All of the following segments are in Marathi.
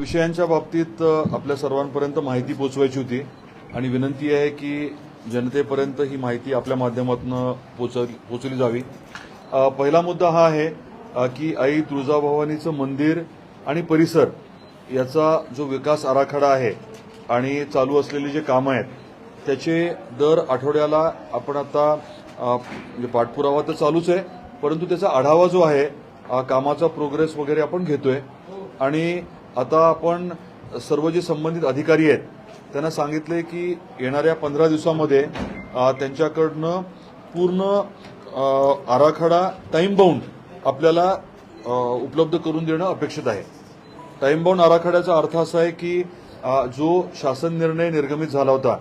विषयांच्या बाबतीत आपल्या सर्वांपर्यंत माहिती पोहोचवायची होती आणि विनंती आहे की जनतेपर्यंत ही माहिती आपल्या माध्यमातून पोहोचली जावी। पहिला मुद्दा हा आहे की आई तुळजाभवानीचं मंदिर आणि परिसर याचा जो विकास आराखडा आहे आणि चालू असलेले जे कामं आहेत त्याचे दर आठवड्याला आपण आता म्हणजे पाठपुरावा तर चालूच आहे, परंतु त्याचा आढावा जो आहे कामाचा प्रोग्रेस वगैरे आपण घेतोय। आणि आता आपण सर्व जे संबंधित अधिकारी आहेत त्यांना सांगितले की येणाऱ्या 15 दिवसांमध्ये त्यांच्याकडनं पूर्ण आराखडा टाइम बाउंड आपल्याला उपलब्ध करून देणं अपेक्षित आहे। टाइम बाउंड आराखड्याचा अर्थ असा आहे की जो शासन निर्णय निर्गमित झाला होता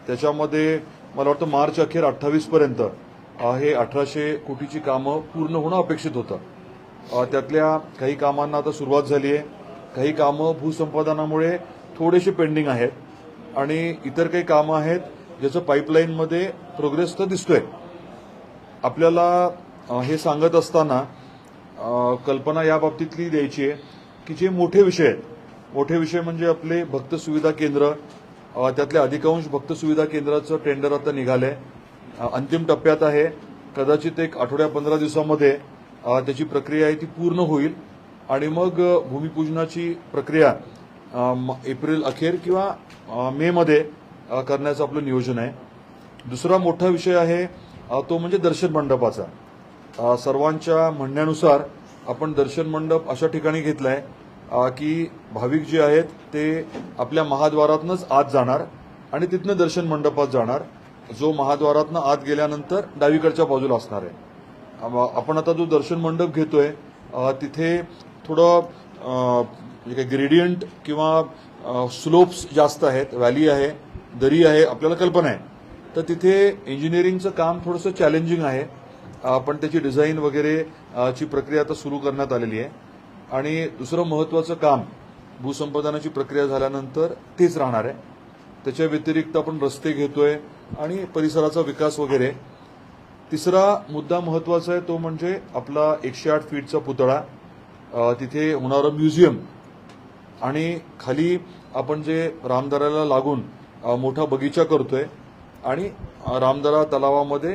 त्याच्यामध्ये मला वाटतं मार्च अखेर 28 पर्यंत हे 1800 कोटीची कामं पूर्ण होणं अपेक्षित होतं। त्यातल्या काही कामांना आता सुरुवात झाली आहे, काही कामं भूसंपादनामुळे थोडेसे पेंडिंग आहेत आणि इतर काही कामं आहेत ज्याचं पाईपलाईनमध्ये प्रोग्रेस तर दिसतोय। आपल्याला हे सांगत असताना कल्पना या बाबतीतली द्यायची आहे की जे मोठे विषय आहेत, मोठे विषय म्हणजे आपले भक्त सुविधा केंद्र, त्यातल्या अधिकांश भक्त सुविधा केंद्राचं टेंडर आता निघालंय, अंतिम टप्प्यात आहे। कदाचित एक आठवड्या 15 दिवसामध्ये त्याची प्रक्रिया आहे ती पूर्ण होईल आणि मग भूमिपूजनाची प्रक्रिया एप्रिल अखेर किंवा मे मध्ये करण्याचं आपलं नियोजन आहे। दुसरा मोठा विषय आहे तो म्हणजे दर्शन मंडपाचा। सर्वांच्या म्हणण्यानुसार आपण दर्शन मंडप अशा ठिकाणी घेतलाय की भाविक जे आहेत ते आपल्या महाद्वारातूनच आत जाणार आणि तिथनं दर्शन मंडपात जाणार, जो महाद्वारातनं आत गेल्यानंतर डावीकडच्या बाजूला असणार आहे। आपण आता जो दर्शन मंडप घेतोय तिथे थोडं ग्रेडियंट किंवा स्लोप्स जास्त आहेत, व्हॅली आहे, दरी आहे, आपल्याला कल्पना आहे, तर तिथे इंजिनिअरिंगचं काम थोडंसं चॅलेंजिंग आहे, पण त्याची डिझाईन वगैरे ची प्रक्रिया आता सुरू करण्यात आलेली आहे। आणि दुसरं महत्त्वाचं काम भूसंपादनाची प्रक्रिया झाल्यानंतर तेच राहणार आहे। त्याच्या व्यतिरिक्त आपण रस्ते घेतोय आणि परिसराचा विकास वगैरे। तिसरा मुद्दा महत्त्वाचा आहे तो म्हणजे आपला 108 फीटचा पुतळा, तिथे होणारं म्युझियम आणि खाली आपण जे रामदऱ्याला लागून मोठा बगीचा करतोय आणि रामदरा तलावामध्ये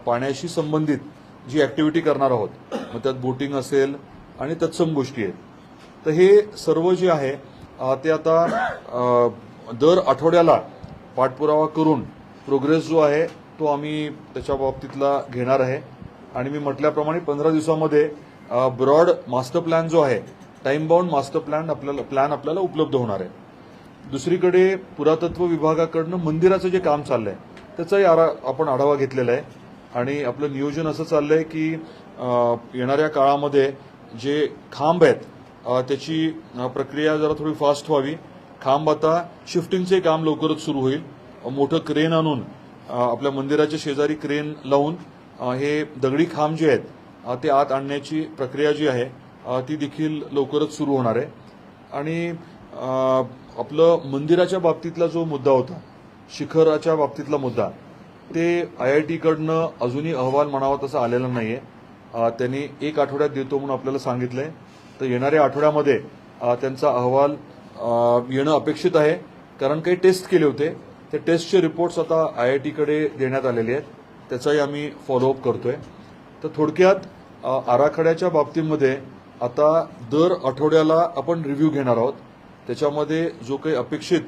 पाण्याशी संबंधित जी ऍक्टिव्हिटी करणार आहोत, मग त्यात बोटिंग असेल आणि तत्सम गोष्टी आहेत, तर हे सर्व जे आहे ते आता दर आठवड्याला पाठपुरावा करून प्रोग्रेस जो आहे तो आम्ही त्याच्या बाबतीतला घेणार आहे। आणि मी म्हटल्याप्रमाणे 15 दिवसामध्ये ब्रॉड मास्टर प्लॅन जो आहे, टाइम बाउंड मास्टर प्लॅन आपल्याला उपलब्ध होणार आहे। दुसरीकडे पुरातत्व विभागाकडनं मंदिराचं जे काम चाललंय त्याचाही आपण आढावा घेतलेला आहे आणि आपलं नियोजन असं चाललंय की येणाऱ्या काळामध्ये जे खांब आहेत त्याची प्रक्रिया जरा थोडी फास्ट व्हावी। खांब आता शिफ्टिंगचे काम लवकरच सुरू होईल, मोठं क्रेन आणून आपल्या मंदिराच्या शेजारी क्रेन लावून हे दगडी खांब जे आहेत ते आत आणण्याची प्रक्रिया जी आहे ती देखील लवकरच सुरू होणार आहे। आणि आपलं मंदिराच्या बाबतीतला जो मुद्दा होता, शिखराच्या बाबतीतला मुद्दा, ते IIT कडनं अजूनही अहवाल म्हणावा तसा आलेला नाहीये। त्यांनी 1 आठवड्यात देतो म्हणून आपल्याला सांगितलंय, तर येणाऱ्या आठवड्यामध्ये त्यांचा अहवाल येणं अपेक्षित आहे, कारण काही टेस्ट केले होते, त्या टेस्टचे रिपोर्ट्स आता IIT कडे देण्यात आलेले आहेत, त्याचाही आम्ही फॉलोअप करतोय। तर थोडक्यात आराखड्याच्या बाबतीमध्ये आता दर आठवड्याला आपण रिव्ह्यू घेणार आहोत, त्याच्यामध्ये जो काही अपेक्षित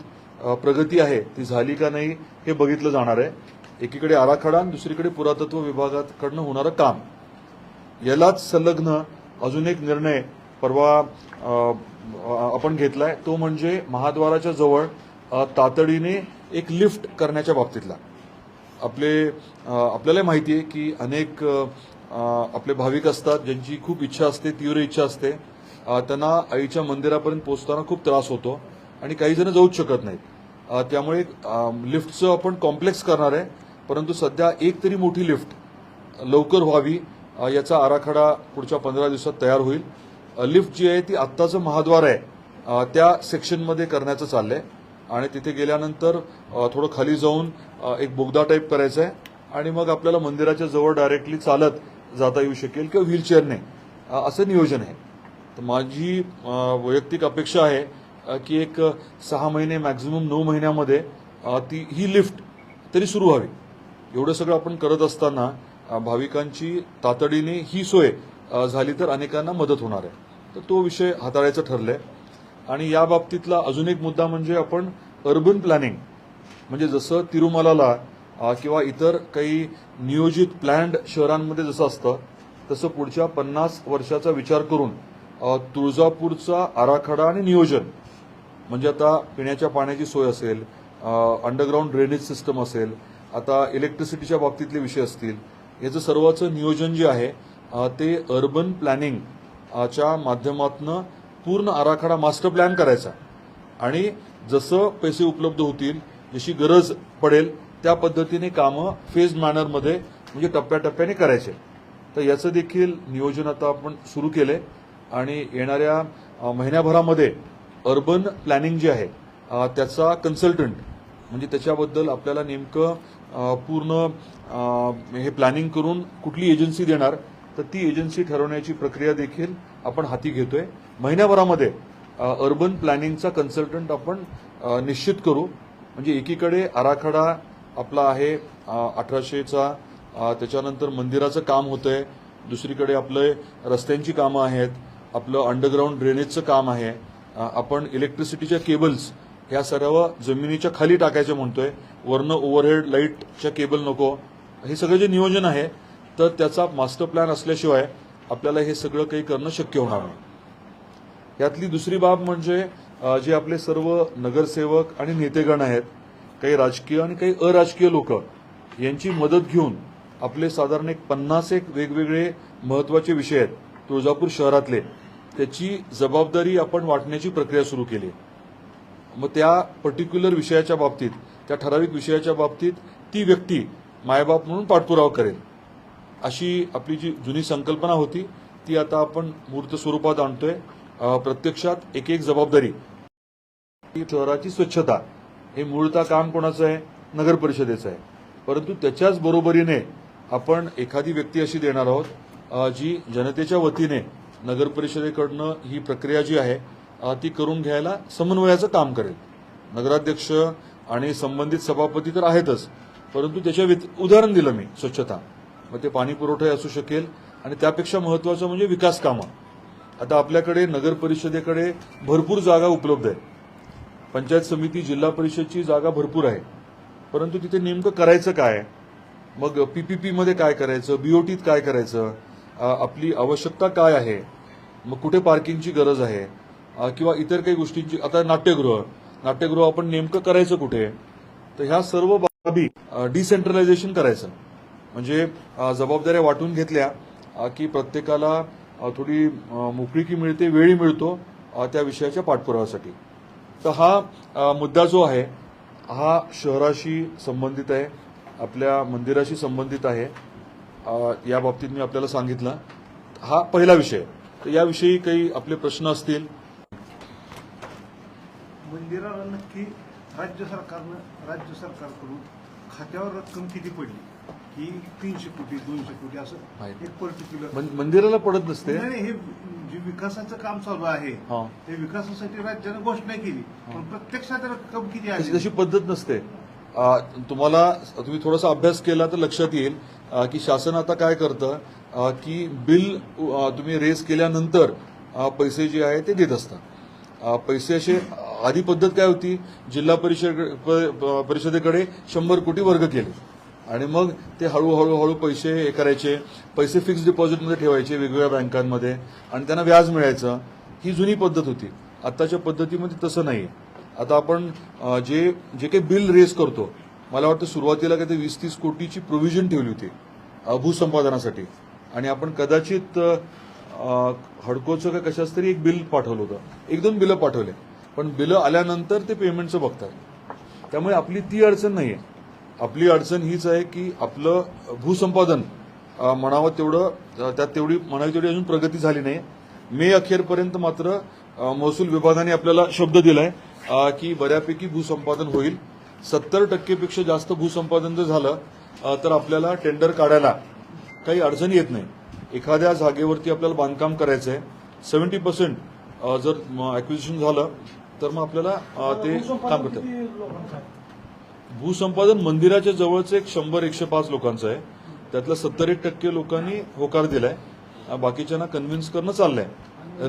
प्रगती आहे ती झाली का नाही हे बघितलं जाणार आहे। एकीकडे आराखडा आणि दुसरीकडे पुरातत्व विभागाकडनं होणारं काम, यालाच संलग्न अजून एक निर्णय परवा आपण घेतलाय, तो म्हणजे महाद्वाराच्या जवळ तातडीने एक लिफ्ट करण्याच्या बाबतीतला। आपल्याला माहिती आहे की अनेक आपले भाविक असतात ज्यांची खूप इच्छा असते, तीव्र इच्छा असते, त्यांना आईच्या मंदिरापर्यंत पोहोचताना खूप त्रास होतो आणि काही जण जाऊच शकत नाहीत। त्यामुळे लिफ्टचं आपण कॉम्प्लेक्स करणार आहे, परंतु सध्या एक तरी मोठी लिफ्ट लवकर व्हावी याचा आराखडा पुढच्या 15 दिवसात तयार होईल। लिफ्ट जी आहे ती आत्ताचं महाद्वार आहे त्या सेक्शनमध्ये करण्याचं चाललंय आणि तिथे गेल्यानंतर थोडं खाली जाऊन एक बोगदा टाईप करायचा आहे आणि मग आपल्याला मंदिराच्या जवळ डायरेक्टली चालत जाता येऊ शकेल किंवा व्हीलचेअरने, असं नियोजन आहे। तर माझी वैयक्तिक अपेक्षा आहे की एक 6 महिने मॅक्झिमम 9 महिन्यामध्ये ही लिफ्ट तरी सुरू व्हावी. एवढं सगळं आपण करत असताना भाविकांची तातडीने ही सोय झाली तर अनेकांना मदत होणार आहे. तर तो विषय हाताळायचं ठरलंय. आणि या बाबतीतला अजून एक मुद्दा म्हणजे आपण अर्बन प्लॅनिंग, म्हणजे जसं तिरुमलाला किंवा इतर काही नियोजित प्लॅन्ड शहरांमध्ये जसं असतं तसं पुढच्या 50 वर्षाचा विचार करून तुळजापूरचा आराखडा आणि नियोजन, म्हणजे आता पिण्याच्या पाण्याची सोय असेल, अंडरग्राऊंड ड्रेनेज सिस्टम असेल, आता इलेक्ट्रिसिटीच्या बाबतीतले विषय असतील, याचं सर्वाचं नियोजन जे आहे ते अर्बन प्लॅनिंगच्या माध्यमातून पूर्ण आराखडा मास्टर प्लॅन करायचा आणि जसं पैसे उपलब्ध होतील, जशी गरज पडेल त्या पद्धतीने कामं फेज मॅनरमध्ये म्हणजे टप्प्याटप्प्याने करायचे. तर याचं देखील नियोजन आता आपण सुरू केलंय आणि येणाऱ्या महिन्याभरामध्ये अर्बन प्लॅनिंग जे आहे त्याचा कन्सल्टंट, म्हणजे त्याच्याबद्दल आपल्याला नेमकं पूर्ण हे प्लॅनिंग करून कुठली एजन्सी देणार तर ती एजन्सी ठरवण्याची प्रक्रिया देखील आपण हाती घेतोय. महिन्याभरामध्ये अर्बन प्लॅनिंगचा कन्सल्टंट आपण निश्चित करू. म्हणजे एकीकडे आराखडा आपला आहे 1800चा, त्याच्यानंतर मंदिराचं काम होतंय, दुसरीकडे आपले रस्त्यांची कामं आहेत, आपलं अंडरग्राऊंड ड्रेनेजचं काम आहे, आपण इलेक्ट्रिसिटीच्या केबल्स ह्या सर्व जमिनीच्या खाली टाकायचं म्हणतोय, वरनं ओव्हरहेड लाईटच्या केबल नको, हे सगळं जे नियोजन आहे तर त्याचा मास्टर प्लॅन असल्याशिवाय आपल्याला हे सगळं काही करणं शक्य होणार नाही. यातली दुसरी बाब म्हणजे जे आपले सर्व नगरसेवक आणि नेतेगण आहेत, काही राजकीय आणि काही अराजकीय लोक, यांची मदत घेऊन आपले साधारण 50 वेगवेगळे महत्वाचे विषय आहेत तुळजापूर शहरातले, त्याची जबाबदारी आपण वाटण्याची प्रक्रिया सुरू केली. मग त्या पर्टिक्युलर विषयाच्या बाबतीत, त्या ठराविक विषयाच्या बाबतीत ती व्यक्ती मायबाप म्हणून पाठपुरावा करेल, अशी आपली जी जुनी संकल्पना होती ती आता आपण मूर्त स्वरूपात आणतोय. प्रत्यक्षात एक एक जबाबदारी. शहराची स्वच्छता हे मूळतः काम कोणाचं आहे? नगर परिषदेचं आहे. परंतु त्याच्याच बरोबरीने आपण एखादी व्यक्ती अशी देणार आहोत जी जनतेच्या वतीने नगर परिषदेकडनं ही प्रक्रिया जी आहे ती करून घ्यायला समन्वयाचं काम करेल. नगराध्यक्ष आणि संबंधित सभापती तर आहेतच, परंतु त्याच्या उदाहरण दिलं मी स्वच्छता, मग ते पाणी पुरवठा असू शकेल आणि त्यापेक्षा महत्वाचं म्हणजे विकास कामं. आता आपल्याकडे नगर परिषदेकडे भरपूर जागा उपलब्ध आहे, पंचायत समिती जिल्हा परिषदची जागा भरपूर आहे, परंतु तिथे नेमकं करायचं काय? मग पीपीपीमध्ये काय करायचं, बीओटीत काय करायचं, आपली आवश्यकता काय आहे, मग कुठे पार्किंगची गरज आहे किंवा इतर काही गोष्टींची. आता नाट्यगृह आपण नेमकं करायचं कुठे? तर ह्या सर्व बाबी डिसेंट्रलायझेशन करायचं, म्हणजे जबाबदाऱ्या वाटून घेतल्या की प्रत्येकाला थोडी मोकळीकी मिळते, वेळी मिळतो त्या विषयाच्या पाठपुराव्यासाठी. तर हा मुद्दा जो आहे हा शहराशी संबंधित आहे, आपल्या मंदिराशी संबंधित आहे. या बाबतीत मी आपल्याला सांगितलं. हा पहिला विषय. तर याविषयी काही आपले प्रश्न असतील. मंदिराला नक्की राज्य सरकारकडून खात्यावर रक्कम किती पडली? की 300 कोटी 200 कोटी असं एक पर्टिक्युलर मंदिराला पडत नसते. नाही, हे जे विकासाचं काम चालू आहे ते विकासासाठी राज्यानं घोषणा केली, पण प्रत्यक्षात रक्कम किती आहे तशी पद्धत नसते. तुम्ही थोडासा अभ्यास केला तर लक्षात येईल की शासन आता काय करतं की बिल तुम्ही रेज केल्यानंतर पैसे जे आहे ते देत असतात. पैसे असे आधी पद्धत काय होती, जिल्हा परिषदेकडे 100 कोटी वर्ग केले आणि मग ते हळूहळू पैसे हे करायचे, पैसे फिक्स डिपॉझिटमध्ये ठेवायचे वेगवेगळ्या बँकांमध्ये आणि त्यांना व्याज मिळायचं. ही जुनी पद्धत होती. आताच्या पद्धतीमध्ये तसं नाही. आता आपण जे काही बिल रेज करतो, मला वाटतं सुरुवातीला काय ते 20-30 कोटीची प्रोव्हिजन ठेवली होती भूसंपादनासाठी आणि आपण कदाचित हडकोचं का कशाच तरी एक बिल पाठवलं होतं, 1-2 बिलं पाठवले, पण बिलं आल्यानंतर ते पेमेंटचं बघतात. त्यामुळे आपली ती अडचण नाहीये. आपली अडचण हीच आहे की आपलं भूसंपादन म्हणावं तेवढं त्यात म्हणावी तेवढी अजून प्रगती झाली नाही. मे अखेरपर्यंत मात्र महसूल विभागाने आपल्याला शब्द दिलाय की बऱ्यापैकी भूसंपादन होईल. 70% पेक्षा जास्त भूसंपादन जर झालं तर आपल्याला टेंडर काढायला काही अडचण येत नाही. एखाद्या जागेवरती आपल्याला बांधकाम करायचंय 70% जर ॲक्विजिशन झालं तर मग आपल्याला ते काम करतात. भूसंपादन मंदिराच्या जवळचं एक 100-105 लोकांचं आहे. त्यातल्या 70% लोकांनी होकार दिलाय. बाकीच्यांना कन्व्हिन्स करणं चाललंय.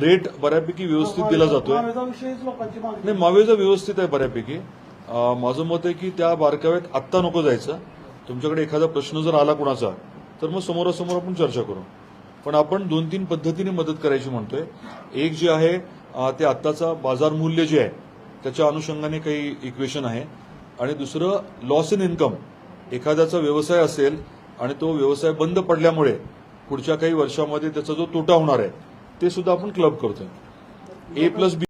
रेट बऱ्यापैकी व्यवस्थित दिला जातोय. नाही, मावेजा व्यवस्थित आहे बऱ्यापैकी. माझं मत आहे की त्या बारकाव्यात आत्ता नको जायचं. तुमच्याकडे एखादा प्रश्न जर आला कुणाचा तर मग समोरासमोर आपण चर्चा करू. पण आपण 2-3 पद्धतीने मदत करायची म्हणतोय. एक जे आहे ते आत्ताचा बाजार मूल्य जे आहे त्याच्या अनुषंगाने काही इक्वेशन आहे. आणि दुसरं लॉस इन इन्कम. एखाद्याचा व्यवसाय असेल आणि तो व्यवसाय बंद पडल्यामुळे पुढच्या काही वर्षामध्ये त्याचा जो तोटा होणार आहे ते सुद्धा आपण क्लब करतोय. A+B